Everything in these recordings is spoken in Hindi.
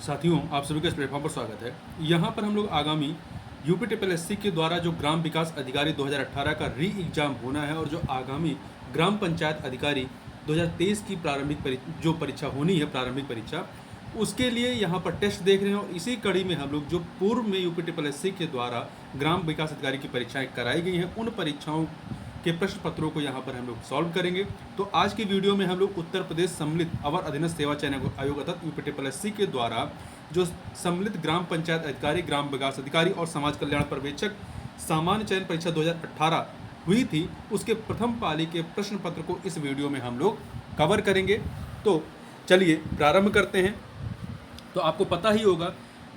साथियों, आप सभी का इस प्लेटफॉर्म पर स्वागत है। यहाँ पर हम लोग आगामी यूपीटीपीएससी के द्वारा जो ग्राम विकास अधिकारी 2018 का री एग्जाम होना है और जो आगामी ग्राम पंचायत अधिकारी 2023 की जो परीक्षा होनी है, प्रारंभिक परीक्षा, उसके लिए यहाँ पर टेस्ट देख रहे हैं। और इसी कड़ी में हम लोग जो पूर्व में यूपीटीपीएससी के द्वारा ग्राम विकास अधिकारी की परीक्षाएं कराई गई हैं, उन परीक्षाओं के प्रश्न पत्रों को यहाँ पर हम लोग सॉल्व करेंगे। तो आज की वीडियो में हम लोग उत्तर प्रदेश सम्मिलित अवर अधीनस्थ सेवा चयन आयोग अर्थात यूपीटीपीएससी के द्वारा जो सम्मिलित ग्राम पंचायत अधिकारी, ग्राम विकास अधिकारी और समाज कल्याण पर्यवेक्षक सामान्य चयन परीक्षा 2018 हुई थी, उसके प्रथम पाली के प्रश्न पत्र को इस वीडियो में हम लोग कवर करेंगे। तो चलिए प्रारंभ करते हैं। तो आपको पता ही होगा,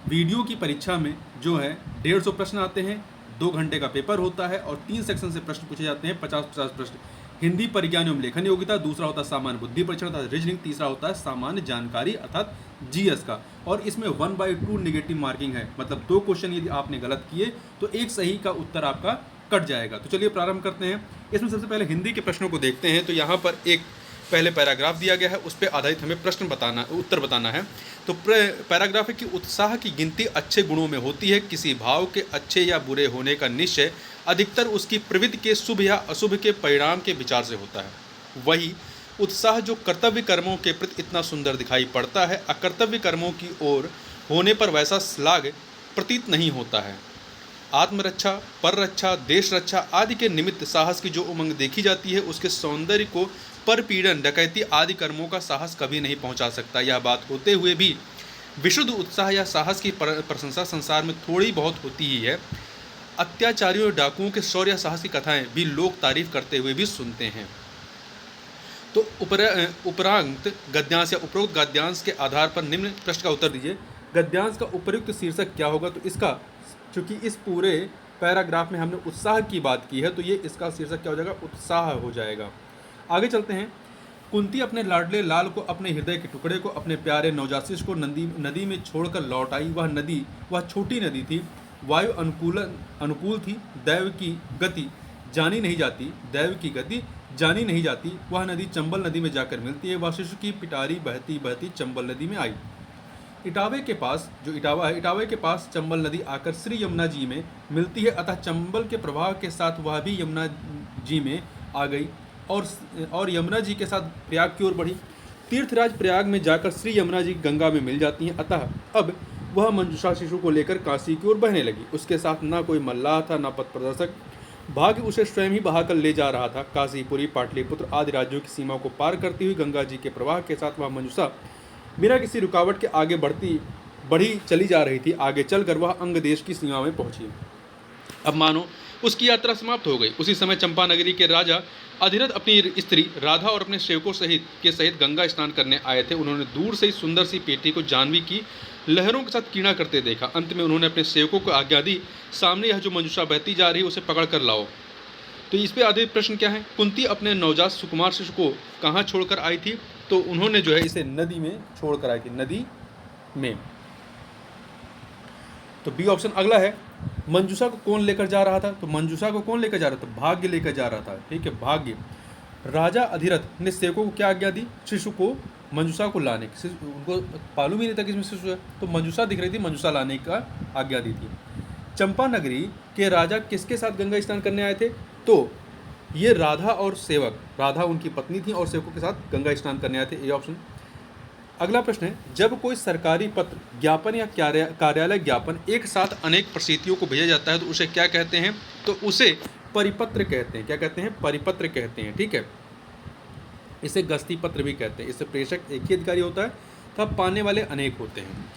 वीडियो की परीक्षा में जो है 150 प्रश्न आते हैं, 2 घंटे का पेपर होता है और 3 सेक्शन से प्रश्न पूछे जाते हैं, 50-50 प्रश्न। हिंदी परिज्ञान एवं लेखन योग्यता, दूसरा होता है सामान्य बुद्धि परीक्षण अर्थात रीजनिंग, तीसरा होता है सामान्य जानकारी अर्थात जीएस का। और इसमें 1/2 नेगेटिव मार्किंग है, मतलब 2 क्वेश्चन यदि आपने गलत किए तो एक सही का उत्तर आपका कट जाएगा। तो चलिए प्रारंभ करते हैं। इसमें सबसे पहले हिंदी के प्रश्नों को देखते हैं। तो यहाँ पर एक पहले पैराग्राफ दिया गया है, उस पर आधारित हमें उत्तर बताना है। तो पैराग्राफ है कि उत्साह की गिनती अच्छे गुणों में होती है। किसी भाव के अच्छे या बुरे होने का निश्चय अधिकतर उसकी प्रवृत्ति के शुभ या अशुभ के परिणाम के विचार से होता है। वही उत्साह जो कर्तव्य कर्मों के प्रति इतना सुंदर दिखाई पड़ता है, अकर्तव्य कर्मों की ओर होने पर वैसा श्लाघ प्रतीत नहीं होता है। आत्मरक्षा, पररक्षा, देश रक्षा आदि के निमित्त साहस की जो उमंग देखी जाती है, उसके सौंदर्य को परपीड़न, डकैती आदि कर्मों का साहस कभी नहीं पहुंचा सकता। यह बात होते हुए भी विशुद्ध उत्साह या साहस की प्रशंसा संसार में थोड़ी बहुत होती ही है। अत्याचारियों और डाकुओं के शौर्य या साहस की कथाएं भी लोग तारीफ करते हुए भी सुनते हैं। तो उपरांत गद्यांश या उपरोक्त गद्यांश के आधार पर निम्न प्रश्न का उत्तर दीजिए। गद्यांश का उपयुक्त शीर्षक क्या होगा? तो इसका, चूंकि इस पूरे पैराग्राफ में हमने उत्साह की बात की है, तो ये इसका शीर्षक क्या हो जाएगा? उत्साह हो जाएगा। आगे चलते हैं। कुंती अपने लाडले लाल को, अपने हृदय के टुकड़े को, अपने प्यारे नवजात को नदी में छोड़कर लौट आई। वह छोटी नदी थी, वायु अनुकूल थी, दैव की गति जानी नहीं जाती। वह नदी चंबल नदी में जाकर मिलती है। वह शिशु की पिटारी बहती बहती चंबल नदी में आई। इटावे के पास, जो इटावा है, इटावे के पास चंबल नदी आकर श्री यमुना जी में मिलती है, अतः चंबल के प्रभाव के साथ वह भी यमुना जी में आ गई और यमुना जी के साथ प्रयाग की ओर बढ़ी। तीर्थराज प्रयाग में जाकर श्री यमुना जी गंगा में मिल जाती हैं। अतः अब वह मंजूषा शिशु को लेकर काशी की ओर बहने लगी। उसके साथ ना कोई मल्लाह था, ना पथ प्रदर्शक। भाग्य उसे स्वयं ही बहाकर ले जा रहा था। काशीपुरी, पाटलिपुत्र आदि राज्यों की सीमा को पार करती हुई गंगा जी के प्रवाह के साथ वह मंजूषा बिना किसी रुकावट के आगे बढ़ी चली जा रही थी। आगे चलकर वह अंग देश की सीमा में पहुंची। अब मानो उसकी यात्रा समाप्त हो गई। उसी समय चंपा नगरी के राजा अधिरथ अपनी स्त्री राधा और अपने सेवकों सहित गंगा स्नान करने आए थे। उन्होंने दूर से ही सुंदर सी बेटी को जाह्नवी की लहरों के साथ कीड़ा करते देखा। अंत में उन्होंने अपने सेवकों को आज्ञा दी, सामने यह जो मंजूषा बहती जा रही है उसे पकड़ कर लाओ। तो इस पर आधारित प्रश्न क्या है? कुंती अपने नवजात सुकुमार शिशु को कहाँ छोड़कर आई थी? तो उन्होंने जो है इसे नदी में छोड़कर आई थी, नदी में। तो बी ऑप्शन अगला है। मंजूषा को कौन लेकर जा रहा था? तो मंजूषा को कौन लेकर जा रहा था? भाग्य लेकर जा रहा था। ठीक है, भाग्य। राजा अधिरथ ने सेवकों को क्या आज्ञा दी? शिशु को, मंजूषा को लाने की। उनको मालूम ही नहीं था कि इसमें शिशु है, तो मंजूषा दिख रही थी, मंजूषा लाने का आज्ञा दी थी। चंपा नगरी के राजा किसके साथ गंगा स्नान करने आए थे? तो ये राधा और सेवक, राधा उनकी पत्नी थी और सेवकों के साथ गंगा स्नान करने आए थे। ये ऑप्शन। अगला प्रश्न है, जब कोई सरकारी पत्र, ज्ञापन या कार्यालय ज्ञापन एक साथ अनेक प्रसिद्धियों को भेजा जाता है तो उसे क्या कहते हैं? तो उसे परिपत्र कहते हैं। क्या कहते हैं? परिपत्र कहते हैं। ठीक है, इसे गस्ती पत्र भी कहते हैं। इससे प्रेषक एक ही अधिकारी होता है, तब पाने वाले अनेक होते हैं।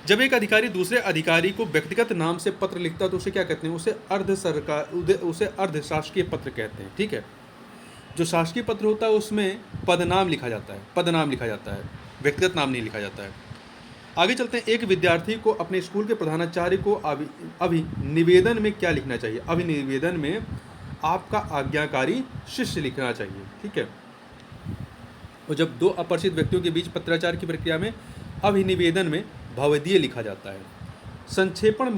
जब एक अधिकारी दूसरे अधिकारी को व्यक्तिगत नाम से पत्र लिखता है तो उसे क्या कहते हैं? उसे अर्ध शासकीय पत्र कहते हैं। ठीक है, जो शासकीय पत्र होता है उसमें पदनाम लिखा जाता है, व्यक्तिगत नाम नहीं लिखा जाता है। आगे चलते हैं। एक विद्यार्थी को अपने स्कूल के प्रधानाचार्य को अभिनिवेदन में क्या लिखना चाहिए? अभिनिवेदन में आपका आज्ञाकारी शिष्य लिखना चाहिए। ठीक है, और जब 2 अपरिचित व्यक्तियों के बीच पत्राचार की प्रक्रिया में अभिनिवेदन में भवदीय लिखा जाता है। संक्षेपण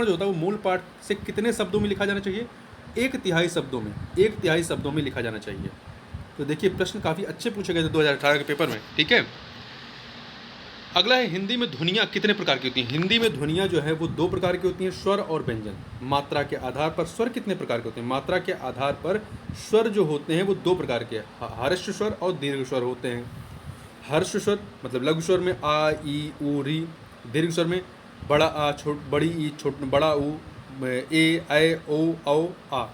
जो होता है वो मूल पाठ से कितने शब्दों में लिखा जाना चाहिए? 1/3 शब्दों में लिखा जाना चाहिए। तो देखिए प्रश्न काफ़ी अच्छे पूछे गए थे 2018 के पेपर में। ठीक है, अगला है हिंदी में ध्वनियाँ कितने प्रकार की होती हैं। हिंदी में ध्वनियाँ जो है वो 2 प्रकार की होती हैं, स्वर और व्यंजन। मात्रा के आधार पर स्वर कितने प्रकार के होते हैं। मात्रा के आधार पर स्वर जो होते हैं वो 2 प्रकार के हर्ष स्वर और दीर्घ स्वर होते हैं। हर्ष स्वर मतलब लघु स्वर में आ ई उ री, दीर्घ स्वर में बड़ा आ बड़ी ई बड़ा ऊ ए ओ औ आ।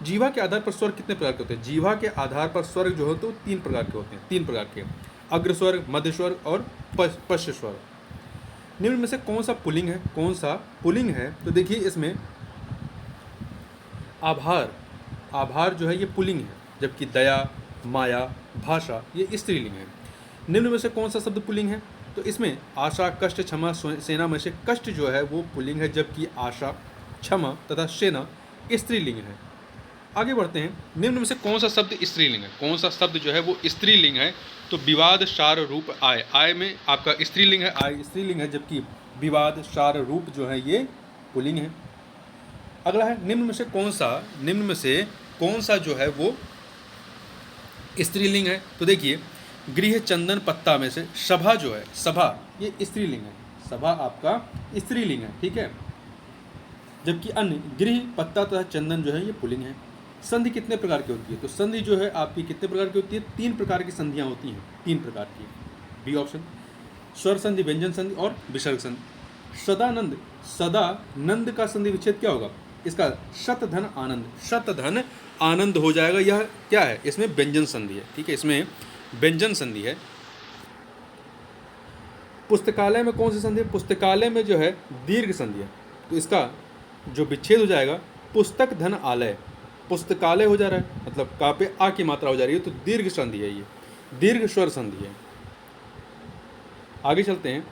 जीवा के आधार पर स्वर कितने प्रकार के होते हैं। जीवा के आधार पर स्वर जो होते हैं 3 प्रकार के होते हैं, 3 प्रकार के, अग्र स्वर, मध्य स्वर और पश्च स्वर। निम्न में से कौन सा पुल्लिंग है। कौन सा पुल्लिंग है तो देखिए इसमें आभार, आभार जो है ये पुल्लिंग है, जबकि दया, माया, भाषा ये स्त्रीलिंग है। निम्न में से कौन सा शब्द पुल्लिंग है तो इसमें आशा, कष्ट, क्षमा, सेना में से कष्ट जो है वो पुल्लिंग है, जबकि आशा, क्षमा तथा सेना स्त्रीलिंग है। आगे बढ़ते हैं। निम्न में से कौन सा शब्द स्त्रीलिंग है। कौन सा शब्द जो है वो स्त्रीलिंग है तो विवाद, सार, रूप, आय। आय में आपका स्त्रीलिंग है, आय स्त्रीलिंग है, जबकि विवाद, सार, रूप जो है ये पुल्लिंग है। अगला है निम्न में से कौन सा जो है वो स्त्रीलिंग है तो देखिए गृह, चंदन, पत्ता में से सभा जो है, सभा ये स्त्रीलिंग है, सभा आपका स्त्रीलिंग है, ठीक है, जबकि अन्य गृह, पत्ता तथा चंदन जो है ये पुल्लिंग है। संधि कितने प्रकार की होती है तो संधि जो है आपकी कितने प्रकार की होती है। 3 प्रकार की संधियां होती हैं, 3 प्रकार की। बी ऑप्शन, स्वर संधि, व्यंजन संधि और विसर्ग संधि। सदानंद, सदानंद का संधि विच्छेद क्या होगा। इसका शतधन आनंद, शतधन आनंद हो जाएगा। यह क्या है, इसमें व्यंजन संधि है, ठीक है, इसमें व्यंजन संधि है। पुस्तकालय में कौन सी संधि है। पुस्तकालय में जो है दीर्घ संधि है, तो इसका जो विच्छेद हो जाएगा पुस्तक धन आलय, पुस्तकालय हो जा रहा है, मतलब का पे आ की मात्रा हो जा रही है, तो दीर्घ संधि है, ये दीर्घ स्वर संधि है। आगे चलते हैं।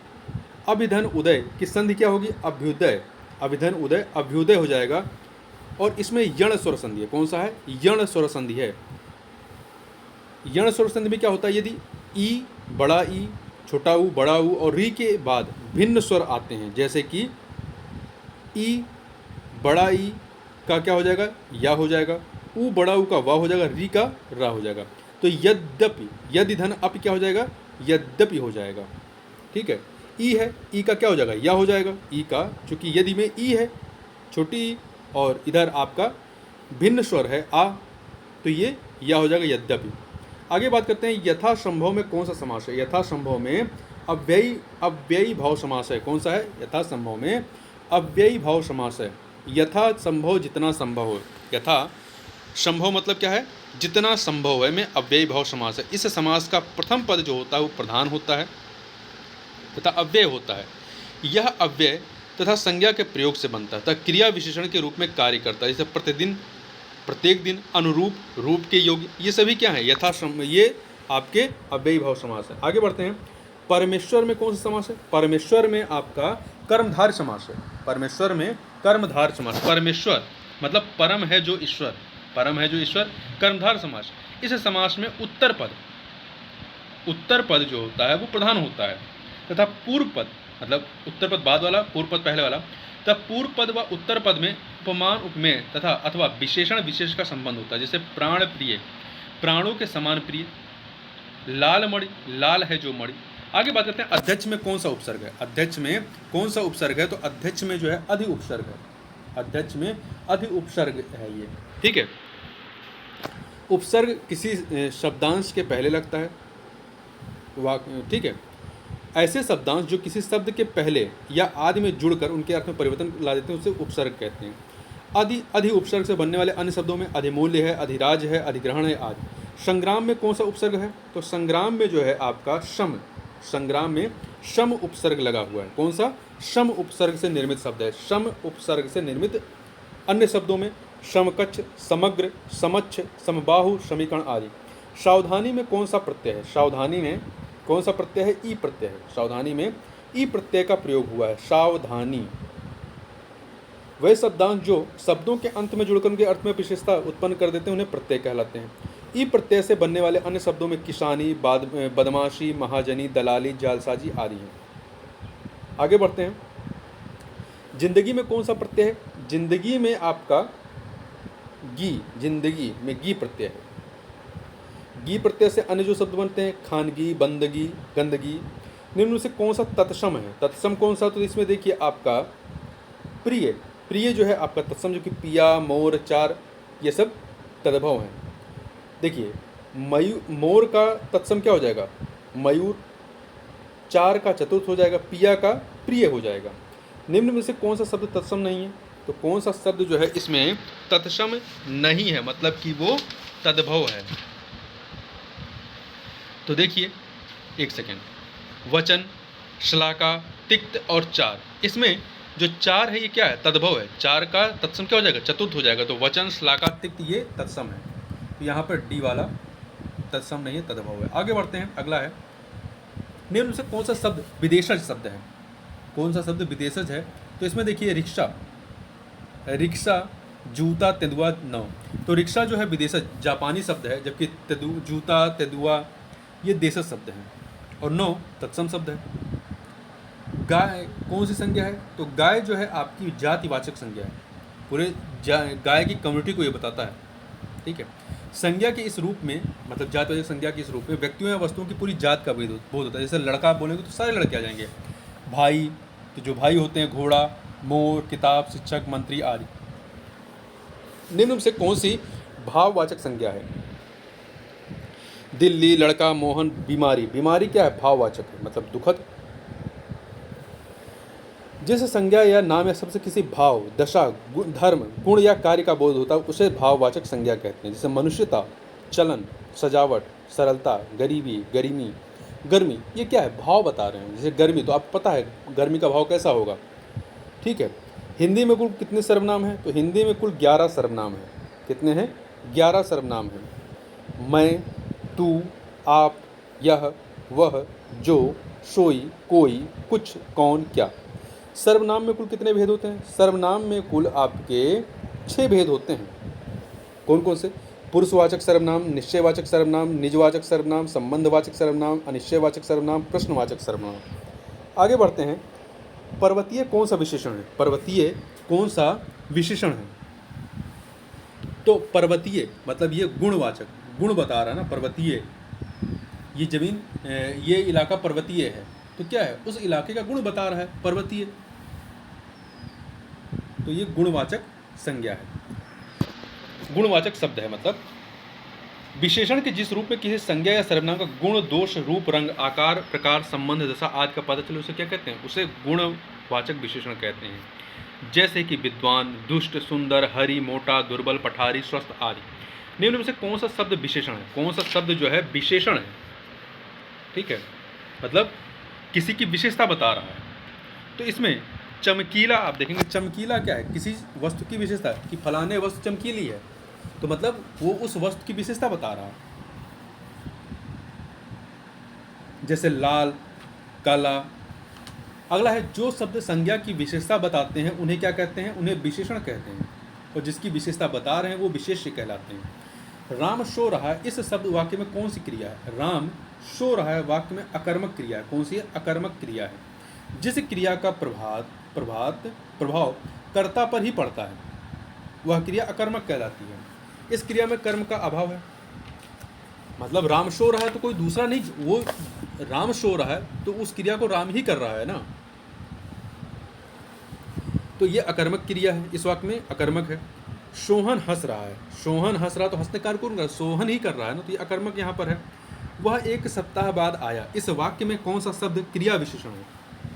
अभिधन उदय की संधि क्या होगी, अभ्युदय, अभिधन उदय, अभ्युदय हो जाएगा, और इसमें यण स्वर संधि है। कौन सा है, यण स्वर संधि है। यण स्वर संधि में क्या होता है, यदि ई, बड़ा ई, छोटा ऊ, बड़ा ऊ और री के बाद भिन्न स्वर आते हैं, जैसे कि ई, बड़ा ई का क्या हो जाएगा, या हो जाएगा, ऊ, बड़ा ऊ का वा हो जाएगा, री का रा हो जाएगा, तो यद्यपि, यदि धन अप क्या हो जाएगा, यद्यपि हो जाएगा, ठीक है। ई है, ई का क्या हो जाएगा, या हो जाएगा, ई का, चूंकि यदि में ई है छोटी ई और इधर आपका भिन्न स्वर है आ, तो ये या हो जाएगा यद्यपि। आगे बात करते हैं यथासंभव में कौन सा समास है। यथासंभव में अव्ययी भाव समास है। कौन सा है, यथासंभव में अव्ययी भाव समास है। यथा संभव, जितना संभव हो, यथा संभव मतलब क्या है, जितना संभव है, में अव्ययी भाव समास है। इस समास का प्रथम पद जो होता है वो प्रधान होता है तथा अव्यय होता है। यह अव्यय तथा संज्ञा के प्रयोग से बनता है तथा क्रिया विशेषण के रूप में कार्य करता है, जैसे प्रतिदिन, प्रत्येक दिन, अनुरूप, रूप के योग्य, ये सभी क्या है, ये आपके अव्ययी भाव समास है। आगे बढ़ते हैं। परमेश्वर में कौन सा समास है। परमेश्वर में आपका कर्मधारय समास है। परमेश्वर में कर्मधारय समास। परमेश्वर मतलब परम है जो ईश्वर, परम है जो ईश्वर, कर्मधारय समास। इस समास में उत्तर पद जो होता है वो प्रधान होता है तथा पूर्व पद, मतलब उत्तर पद बाद वाला, पूर्व पद पहले वाला, तथा पूर्व पद व उत्तर पद में उपमान, उपमेय तथा अथवा विशेषण विशेष का संबंध होता है, जैसे प्राण प्रिय, प्राणों के समान प्रिय, लाल मणि, लाल है जो मणि। आगे बात करते हैं अध्यक्ष में कौन सा उपसर्ग है। अध्यक्ष में कौन सा उपसर्ग है तो अध्यक्ष में जो है अधि उपसर्ग है। अध्यक्ष में अधि उपसर्ग है ये, ठीक है। उपसर्ग किसी शब्दांश के पहले लगता है, ठीक है। ऐसे शब्दांश जो किसी शब्द के पहले या आदि में जुड़कर उनके अर्थ में परिवर्तन ला देते हैं उसे उपसर्ग कहते हैं। अधि उपसर्ग से बनने वाले अन्य शब्दों में अधिमूल्य है, अधिराज है, अधिग्रहण है आदि। संग्राम में कौन सा उपसर्ग है तो संग्राम में जो है आपका शम, संग्राम में शम उपसर्ग लगा हुआ है। कौन सा, शम उपसर्ग से निर्मित शब्द है। शम उपसर्ग से निर्मित अन्य शब्दों में समकक्ष, समग्र, समच्छ, समबाहु, समीकरण आदि। सावधानी में कौन सा प्रत्यय है। सावधानी में कौन सा प्रत्यय है, ई प्रत्यय है। सावधानी में ई प्रत्यय का प्रयोग हुआ है। सावधानी। वह शब्दांश जो शब्दों के अंत में जुड़कर उनके अर्थ में विशेषता उत्पन्न कर देते हैं उन्हें प्रत्यय कहलाते हैं। ई प्रत्यय से बनने वाले अन्य शब्दों में किसानी, बदमाशी, महाजनी, दलाली, जालसाजी आदि हैं। आगे बढ़ते हैं। जिंदगी में कौन सा प्रत्यय है। जिंदगी में आपका गी, जिंदगी में गी प्रत्यय है। गी प्रत्यय से अन्य जो शब्द बनते हैं खानगी, बंदगी, गंदगी, निम्न में से कौन सा तत्सम है? तत्सम कौन सा? तो इसमें देखिए आपका प्रिय, प्रिय जो है आपका तत्सम, जो कि पिया, मोर, चार, ये सब तद्भव हैं। देखिए मोर का तत्सम क्या हो जाएगा? मयूर, चार का चतुर्थ हो जाएगा, पिया का प्रिय हो जाएगा। निम्न में से कौन सा शब्द तत्सम नहीं है? तो कौन सा शब्द जो है इसमें तत्सम नहीं है, मतलब कि वो तद्भव है। तो देखिए एक सेकेंड, वचन, श्लाका, तिक्त और चार, इसमें जो चार है ये क्या है? तद्भव है। चार का तत्सम क्या हो जाएगा? चतुर्थ हो जाएगा। तो वचन, श्लाका, तिक्त ये तत्सम है। तो यहाँ पर डी वाला तत्सम नहीं है, तद्भव है। आगे बढ़ते हैं, अगला है, निम्न में से कौन सा शब्द विदेशज शब्द है? कौन सा शब्द विदेशज है? तो इसमें देखिए रिक्शा, रिक्शा, जूता, तेंदुआ, नाव। तो रिक्शा जो है विदेशज, जापानी शब्द है, जबकि जूता, तेंदुआ ये देशज शब्द हैं, और नाव तत्सम शब्द है। गाय कौन सी संज्ञा है? तो गाय जो है आपकी जातिवाचक संज्ञा है, पूरे गाय की कम्युनिटी को ये बताता है। ठीक है, संज्ञा के इस रूप में, मतलब जातिवाचक संज्ञा के इस रूप में व्यक्तियों या वस्तुओं की पूरी जात का बोध होता है। जैसे लड़का आप बोलेंगे तो सारे लड़के आ जाएंगे, भाई तो जो भाई होते हैं, घोड़ा, मोर, किताब, शिक्षक, मंत्री आदि। निम्न में से कौन सी भाववाचक संज्ञा है? दिल्ली, लड़का, मोहन, बीमारी। बीमारी क्या है? भाववाचक है, मतलब दुखद। जिस संज्ञा या नाम या सबसे किसी भाव, दशा, धर्म, गुण या कार्य का बोध होता है उसे भाववाचक संज्ञा कहते हैं। जैसे मनुष्यता, चलन, सजावट, सरलता, गरीबी, गरिमी, गर्मी, ये क्या है? भाव बता रहे हैं। जैसे गर्मी, तो आपको पता है गर्मी का भाव कैसा होगा। ठीक है, हिंदी में कुल कितने सर्वनाम हैं? तो हिंदी में कुल 11 सर्वनाम हैं। कितने हैं? 11 सर्वनाम हैं। मैं, तू, आप, यह, वह, जो, सोई, कोई, कुछ, कौन, क्या। सर्वनाम में कुल कितने भेद होते हैं? सर्वनाम में कुल आपके 6 भेद होते हैं। कौन कौन से? पुरुषवाचक सर्वनाम, निश्चयवाचक सर्वनाम, निजवाचक सर्वनाम, संबंधवाचक सर्वनाम, अनिश्चयवाचक सर्वनाम, प्रश्नवाचक सर्वनाम। आगे बढ़ते हैं, पर्वतीय कौन सा विशेषण है? पर्वतीय कौन सा विशेषण है? तो पर्वतीय मतलब ये गुणवाचक, गुण बता रहा है ना। पर्वतीय, ये जमीन, ये इलाका पर्वतीय है, तो क्या है? उस इलाके का गुण बता रहा है, पर्वतीय। तो ये गुणवाचक संज्ञा है, गुणवाचक शब्द है। मतलब विशेषण के जिस रूप में किसी संज्ञा या सर्वनाम का गुण, दोष, रूप, रंग, आकार, प्रकार, संबंध, दशा आदि का पता चले उसे क्या कहते हैं? उसे गुणवाचक विशेषण कहते हैं। जैसे कि विद्वान, दुष्ट, सुंदर, हरि, मोटा, दुर्बल, पठारी, स्वस्थ आदि। निम्न में से कौन सा शब्द विशेषण है? कौन सा शब्द जो है विशेषण है? ठीक है, मतलब किसी की विशेषता बता रहा है। तो इसमें चमकीला, आप देखेंगे चमकीला क्या है? किसी वस्तु की विशेषता है कि फलाने वस्तु चमकीली है, तो मतलब वो उस वस्तु की विशेषता बता रहा है। जैसे लाल, काला। अगला है, जो शब्द संज्ञा की विशेषता बताते हैं उन्हें क्या कहते हैं? उन्हें विशेषण कहते हैं, और जिसकी विशेषता बता रहे हैं वो विशेष्य कहलाते हैं। राम सो रहा है, इस शब्द वाक्य में कौन सी क्रिया है? राम सो रहा है वाक्य में अकर्मक क्रिया है। कौन सी है? अकर्मक क्रिया है। जिस क्रिया का प्रभाव कर्ता पर ही पड़ता है वह क्रिया अकर्मक कहलाती है। इस क्रिया में कर्म का अभाव है। मतलब राम सो रहा है तो कोई दूसरा नहीं, वो राम सो रहा है तो उस क्रिया को राम ही कर रहा है ना, तो ये अकर्मक क्रिया है, इस वाक्य में अकर्मक है। सोहन हंस रहा है, सोहन हंस रहा तो हंसने कार्य कौन कर रहा है? सोहन ही कर रहा है ना, तो ये अकर्मक यहाँ पर है। वह एक सप्ताह बाद आया, इस वाक्य में कौन सा शब्द क्रिया विशेषण है?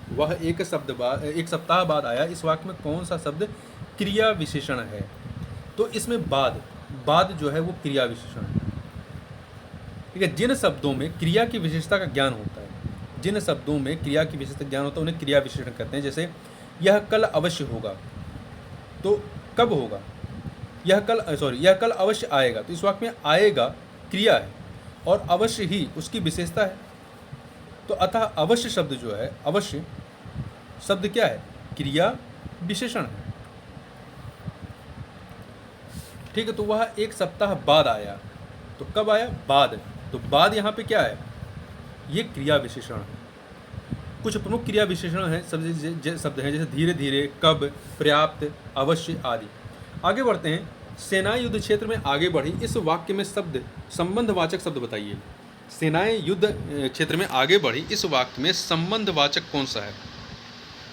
वह एक सप्ताह बाद आया, इस वाक्य में कौन सा शब्द क्रिया विशेषण है? तो इसमें बाद जो है वो क्रिया विशेषण है। ठीक है, जिन शब्दों में क्रिया की विशेषता का ज्ञान होता है, जिन शब्दों में क्रिया की विशेषता ज्ञान होता है उन्हें क्रिया विशेषण कहते हैं। जैसे यह कल अवश्य होगा, तो कब होगा? यह कल अवश्य आएगा, तो इस वाक्य में आएगा क्रिया है और अवश्य ही उसकी विशेषता है। तो अतः अवश्य शब्द जो है, अवश्य शब्द क्या है? क्रिया विशेषण है। ठीक है, तो वह एक सप्ताह बाद आया, तो कब आया? बाद। तो बाद यहाँ पे क्या है? ये क्रिया विशेषण है। कुछ प्रमुख क्रिया विशेषण हैं शब्द हैं, जैसे धीरे धीरे, कब, पर्याप्त, अवश्य आदि। आगे बढ़ते हैं, सेना युद्ध क्षेत्र में आगे बढ़ी, इस वाक्य में शब्द संबंधवाचक शब्द बताइए। सेनाएं युद्ध क्षेत्र में आगे बढ़ी, इस वाक्य में संबंधवाचक कौन सा है?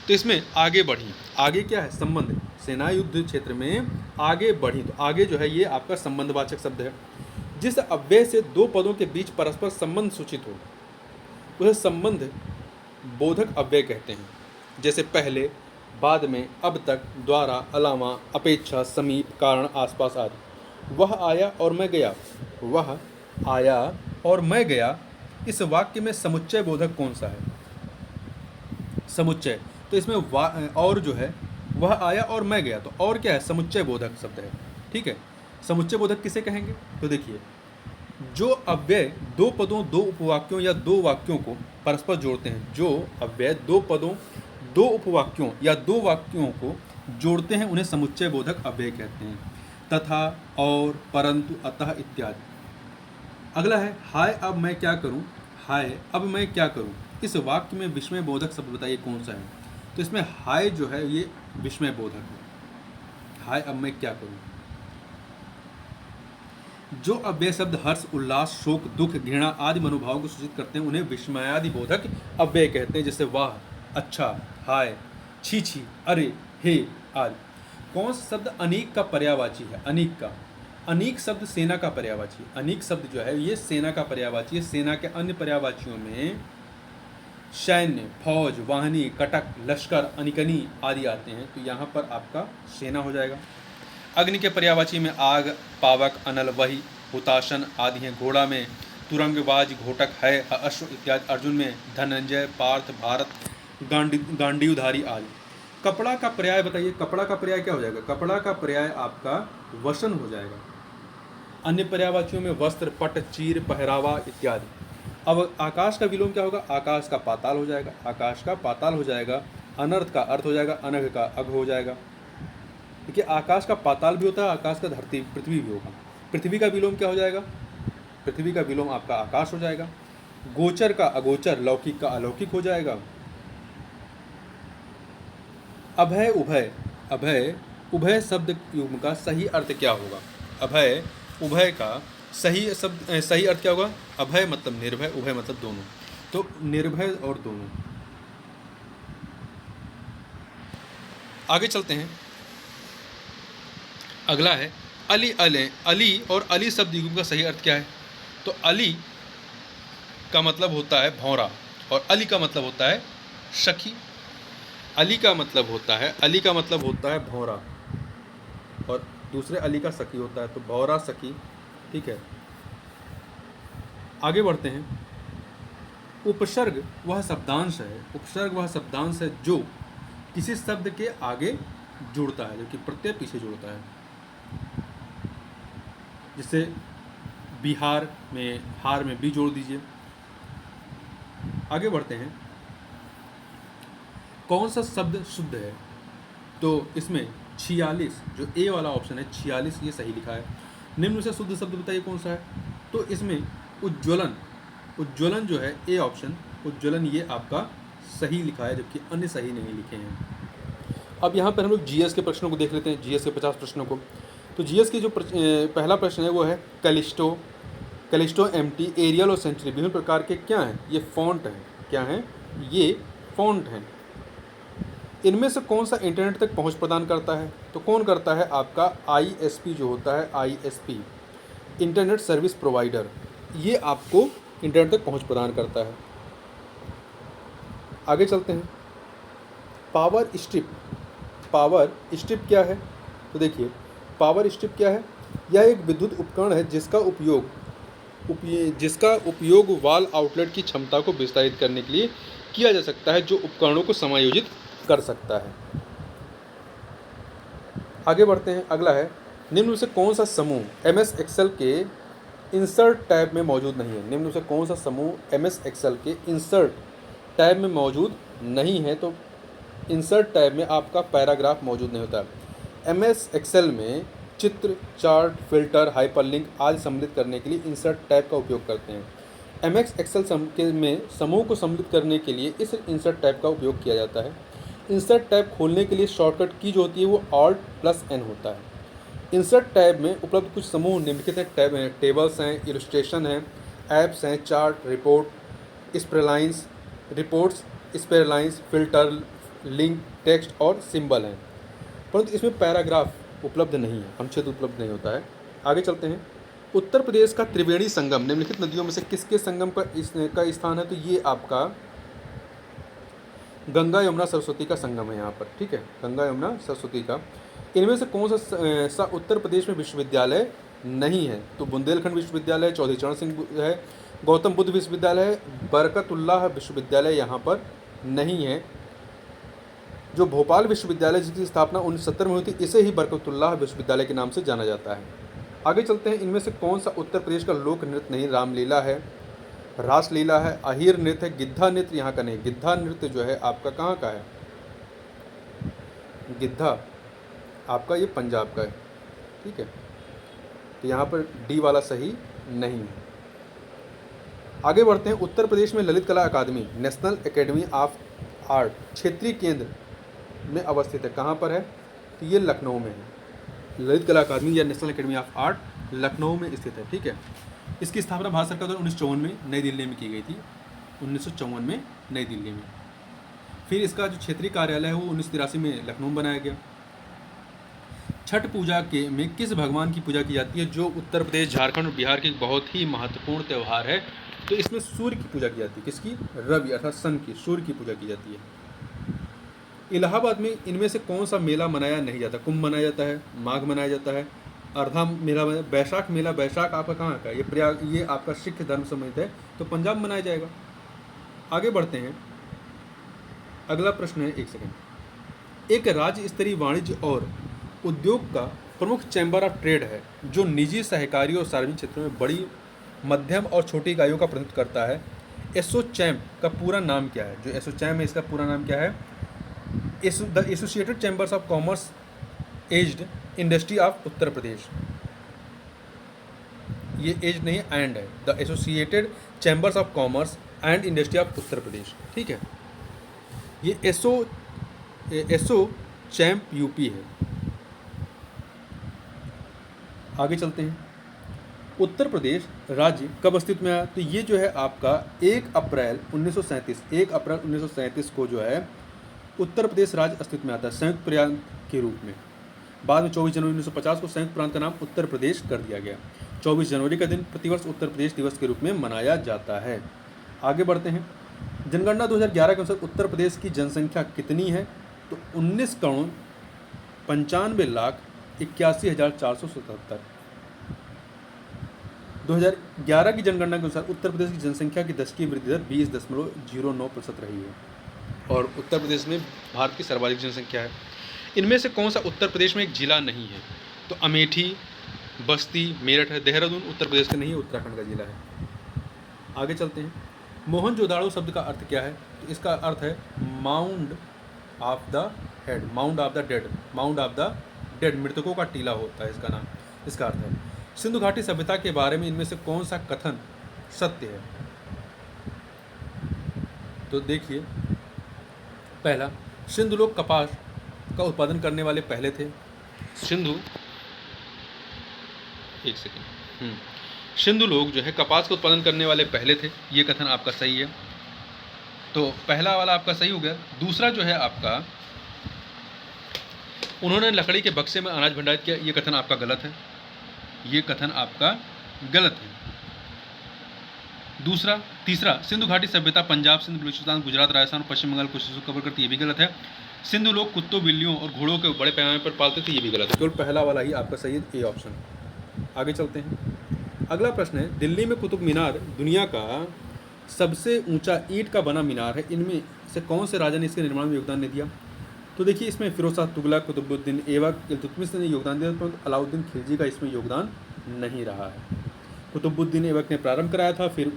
तो इसमें आगे बढ़ी, आगे क्या है? संबंध। सेनाएं युद्ध क्षेत्र में आगे बढ़ी, तो आगे जो है ये आपका संबंधवाचक शब्द है। जिस अव्यय से दो पदों के बीच परस्पर संबंध सूचित हो उसे संबंध बोधक अव्यय कहते हैं। जैसे पहले, बाद में, अब तक, द्वारा, अलावा, अपेक्षा, समीप, कारण, आसपास आदि। वह आया और मैं गया, वह आया और मैं गया, इस वाक्य में समुच्चय बोधक कौन सा है? समुच्चय। तो इसमें और जो है वह आया और मैं गया, तो और क्या है? समुच्चय बोधक शब्द है। ठीक है, समुच्चय बोधक किसे कहेंगे? तो देखिए, जो अव्यय दो पदों, दो उपवाक्यों या दो वाक्यों को परस्पर जोड़ते हैं, जो अव्यय दो पदों, दो उपवाक्यों या दो वाक्यों को जोड़ते हैं, उन्हें समुच्चय बोधक अव्यय कहते हैं। तथा, और, परंतु, अतः इत्यादि। अगला है हाय अब मैं क्या करूं, हाय अब मैं क्या करूं, इस वाक्य में विस्मय बोधक शब्द बताइए कौन सा है? तो इसमें हाय जो है ये विस्मय बोधक है। हाय अब मैं क्या करूं। जो अव्यय शब्द हर्ष, उल्लास, शोक, दुख, घृणा आदि मनोभावों को सूचित करते हैं, उन्हें विस्मयादि बोधक अव्यय कहते हैं। जैसे वाह, अच्छा, हाय, छी छी, अरे, हे आदि। कौन सा शब्द अनेक का पर्यायवाची है? अनेक का, अनेक शब्द सेना का पर्यायवाची है। अनेक शब्द जो है ये सेना का पर्यायवाची है। सेना के अन्य पर्यायवाचियों में सैन्य, फौज, वाहिनी, कटक, लश्कर, अनिकनी आदि आते हैं, तो यहाँ पर आपका सेना हो जाएगा। अग्नि के पर्यायवाची में आग, पावक, अनल, वही, हुताशन आदि हैं। घोड़ा में तुरंगबाज, घोटक, है, अश्व इत्यादि। अर्जुन में धनंजय, पार्थ, भारत, गांडीवधारी आदि। कपड़ा का पर्याय बताइए, कपड़ा का पर्याय क्या हो जाएगा? कपड़ा का पर्याय आपका वसन हो जाएगा। अन्य पर्यायवाचियों में वस्त्र, पट, चीर, पहरावा इत्यादि। अब आकाश का विलोम क्या होगा? आकाश का पाताल हो जाएगा, आकाश का पाताल हो जाएगा। अनर्थ का अर्थ हो जाएगा, अनघ का अघ हो जाएगा। देखिए, आकाश का पाताल भी होता है, आकाश का धरती, पृथ्वी भी होगा। पृथ्वी का विलोम क्या हो जाएगा? पृथ्वी का विलोम आपका आकाश हो जाएगा। गोचर का अगोचर, लौकिक का अलौकिक हो जाएगा। अभय, उभय, अभय उभय शब्द युग्म का सही अर्थ क्या होगा? अभय उभय का सही अर्थ क्या होगा? अभय मतलब निर्भय, उभय मतलब दोनों, तो निर्भय और दोनों। आगे चलते हैं। अगला है अली, अले, अली और अली शब्द युग्म का सही अर्थ क्या है? तो अली का मतलब होता है भौरा और अली का मतलब होता है सखी। अली का मतलब होता है भौरा और दूसरे अली का सखी होता है, तो भौरा, सखी। ठीक है, आगे बढ़ते हैं। उपसर्ग वह शब्दांश है, उपसर्ग वह शब्दांश है जो किसी शब्द के आगे जुड़ता है, जो कि प्रत्यय पीछे जुड़ता है। जैसे बिहार में हार में भी जोड़ दीजिए। आगे बढ़ते हैं। कौन सा शब्द शुद्ध है? तो इसमें 46, जो ए वाला ऑप्शन है 46, ये सही लिखा है। निम्न से शुद्ध शब्द बताइए कौन सा है? तो इसमें उज्ज्वलन, उज्ज्वलन जो है ए ऑप्शन, उज्ज्वलन ये आपका सही लिखा है, जबकि अन्य सही नहीं लिखे हैं। अब यहाँ पर हम लोग जीएस के प्रश्नों को देख लेते हैं, जीएस के 50 प्रश्नों को। तो जीएस की जो पहला प्रश्न है वो है कैलिस्टो, कैलिस्टो, एम्प्टी, एरियल और सेंचुरी विभिन्न प्रकार के क्या हैं? ये फॉन्ट हैं। क्या हैं? ये फॉन्ट हैं। इनमें से कौन सा इंटरनेट तक पहुंच प्रदान करता है? तो कौन करता है? आपका आईएसपी जो होता है, आईएसपी, इंटरनेट सर्विस प्रोवाइडर, ये आपको इंटरनेट तक पहुंच प्रदान करता है। आगे चलते हैं। पावर स्ट्रिप, पावर स्ट्रिप क्या है? तो देखिए, पावर स्ट्रिप क्या है? यह एक विद्युत उपकरण है जिसका उपयोग वाल आउटलेट की क्षमता को विस्तारित करने के लिए किया जा सकता है, जो उपकरणों को समायोजित कर सकता है। आगे बढ़ते हैं। अगला है निम्न में से कौन सा समूह एमएस एक्सेल के इंसर्ट टैब में मौजूद नहीं है? निम्न में से कौन सा समूह एमएस एक्सेल के इंसर्ट टैब में मौजूद नहीं है? तो इंसर्ट टैब में आपका पैराग्राफ मौजूद नहीं होता। एमएस एक्सेल में चित्र, चार्ट, फिल्टर, हाइपरलिंक आदि सम्मिलित करने के लिए इंसर्ट टैब का उपयोग करते हैं। एमएस एक्सेल में समूह को सम्मिलित करने के लिए इस इंसर्ट टैब का उपयोग किया जाता है। इंसर्ट टैब खोलने के लिए शॉर्टकट की जो होती है वो Alt+N होता है। इंसर्ट टैब में उपलब्ध कुछ समूह निम्नलिखित हैं। टेबल्स हैं, इलस्ट्रेशन हैं, ऐप्स हैं, chart, report, sparklines, reports, sparklines, filter, link, text और सिंबल हैं, परंतु इसमें पैराग्राफ उपलब्ध नहीं है, अनुच्छेद उपलब्ध नहीं होता है। आगे चलते हैं। उत्तर प्रदेश का त्रिवेणी संगम निम्नलिखित नदियों में से किसके संगम का स्थान है? तो ये आपका गंगा यमुना सरस्वती का संगम है यहाँ पर, ठीक है, गंगा यमुना सरस्वती का। इनमें से कौन सा उत्तर प्रदेश में विश्वविद्यालय नहीं है? तो बुंदेलखंड विश्वविद्यालय, चौधरी चरण सिंह है, गौतम बुद्ध विश्वविद्यालय है, बरकतुल्लाह विश्वविद्यालय यहाँ पर नहीं है। जो भोपाल विश्वविद्यालय जिसकी स्थापना 1970 में हुई थी, इसे ही बरकतुल्लाह विश्वविद्यालय के नाम से जाना जाता है। आगे चलते हैं। इनमें से कौन सा उत्तर प्रदेश का लोक नृत्य नहीं? रामलीला है, रासलीला है, अहीर नृत्य है, गिद्धा नृत्य यहाँ का नहीं। गिद्धा नृत्य जो है आपका कहाँ का है? गिद्धा आपका ये पंजाब का है, ठीक है, तो यहाँ पर डी वाला सही नहीं है। आगे बढ़ते हैं। उत्तर प्रदेश में ललित कला अकादमी नेशनल एकेडमी ऑफ आर्ट क्षेत्रीय केंद्र में अवस्थित है। कहाँ पर है? तो ये लखनऊ में है। ललित कला अकादमी या national academy of art Lucknow में स्थित है, ठीक है। इसकी स्थापना भारत सरकार द्वारा 1954 में नई दिल्ली में की गई थी, 1954 में नई दिल्ली में। फिर इसका जो क्षेत्रीय कार्यालय है वो 1983 में लखनऊ में बनाया गया। छठ पूजा के में किस भगवान की पूजा की जाती है? जो उत्तर प्रदेश, झारखंड और बिहार के एक बहुत ही महत्वपूर्ण त्यौहार है, तो इसमें सूर्य की पूजा की जाती है। किसकी? रवि अर्थात सन की, सूर्य की पूजा की जाती है। इलाहाबाद में इनमें से कौन सा मेला मनाया नहीं जाता? कुंभ मनाया जाता है, माघ मनाया जाता है, अर्धा मेला, बैशाख मेला। बैशाख आपका कहाँ का? ये प्रयाग, ये आपका सिख धर्म संबंधित है, तो पंजाब मनाया जाएगा। आगे बढ़ते हैं। अगला प्रश्न है, एक सेकंड। एक राज्य स्तरीय वाणिज्य और उद्योग का प्रमुख चैम्बर ऑफ ट्रेड है जो निजी, सहकारी और सार्वजनिक क्षेत्रों में बड़ी, मध्यम और छोटी इकाइयों का प्रतिनिधित्व करता है। एसोचैम का पूरा नाम क्या है? जो एसोचैम है इसका पूरा नाम क्या है? The associated chambers of commerce aged industry of Uttar Pradesh. ये एज नहीं है, एंड है। The associated chambers of commerce and industry of Uttar Pradesh, ठीक है। ये एसो चैम्प यूपी है। आगे चलते हैं। उत्तर प्रदेश राज्य कब अस्तित्व में आया? तो ये जो है आपका 1 अप्रैल 1937 को जो है उत्तर प्रदेश राज्य अस्तित्व में आता है संयुक्त प्रांत के रूप में। बाद में 24 जनवरी 1950 को संयुक्त प्रांत का नाम उत्तर प्रदेश कर दिया गया। 24 जनवरी का दिन प्रतिवर्ष उत्तर प्रदेश दिवस के रूप में मनाया जाता है। आगे बढ़ते हैं। जनगणना 2011 के अनुसार उत्तर प्रदेश की जनसंख्या कितनी है? तो 19,95,81,477। 2011 की जनगणना के अनुसार उत्तर प्रदेश की जनसंख्या की दशकीय वृद्धि दर 20.09% रही है और उत्तर प्रदेश में भारत की सर्वाधिक जनसंख्या है। इनमें से कौन सा उत्तर प्रदेश में एक जिला नहीं है? तो अमेठी, बस्ती, मेरठ है। देहरादून उत्तर प्रदेश का नहीं है, उत्तराखंड का जिला है। आगे चलते हैं। मोहनजोदाड़ो शब्द का अर्थ क्या है? तो इसका अर्थ है mound of the head, mound of the dead, mound of the dead, मृतकों का टीला होता है इसका नाम, इसका अर्थ है। सिंधु घाटी सभ्यता के बारे में इनमें से कौन सा कथन सत्य है? तो देखिए, पहला, सिंधु लोग कपास का उत्पादन करने वाले पहले थे। सिंधु लोग जो है कपास का उत्पादन करने वाले पहले थे, ये कथन आपका सही है, तो पहला वाला आपका सही हो गया। दूसरा जो है आपका, उन्होंने लकड़ी के बक्से में अनाज भंडारित किया, ये कथन आपका गलत है, ये कथन आपका गलत है। तीसरा, सिंधु घाटी सभ्यता पंजाब, सिंध, बलूचिस्तान, गुजरात, राजस्थान और पश्चिम बंगाल को कवर करती है, ये भी गलत है। सिंधु लोग कुत्तों, बिल्लियों और घोड़ों के बड़े पैमाने पर पालते थे, ये भी गलत है। केवल पहला वाला ही आपका सही है, ए ऑप्शन। आगे चलते हैं। अगला प्रश्न है, दिल्ली में कुतुब मीनार दुनिया का सबसे ऊंचा ईंट का बना मीनार है, इनमें से कौन से राजा ने इसके निर्माण में योगदान नहीं दिया? तो देखिए, इसमें फिरोज शाह तुगलक, कुतुबुद्दीन ऐबक, इल्तुतमिश ने योगदान दिया, परंतु अलाउद्दीन खिलजी का इसमें योगदान नहीं रहा है। कुतुबुद्दीन ऐबक ने प्रारंभ कराया था, फिर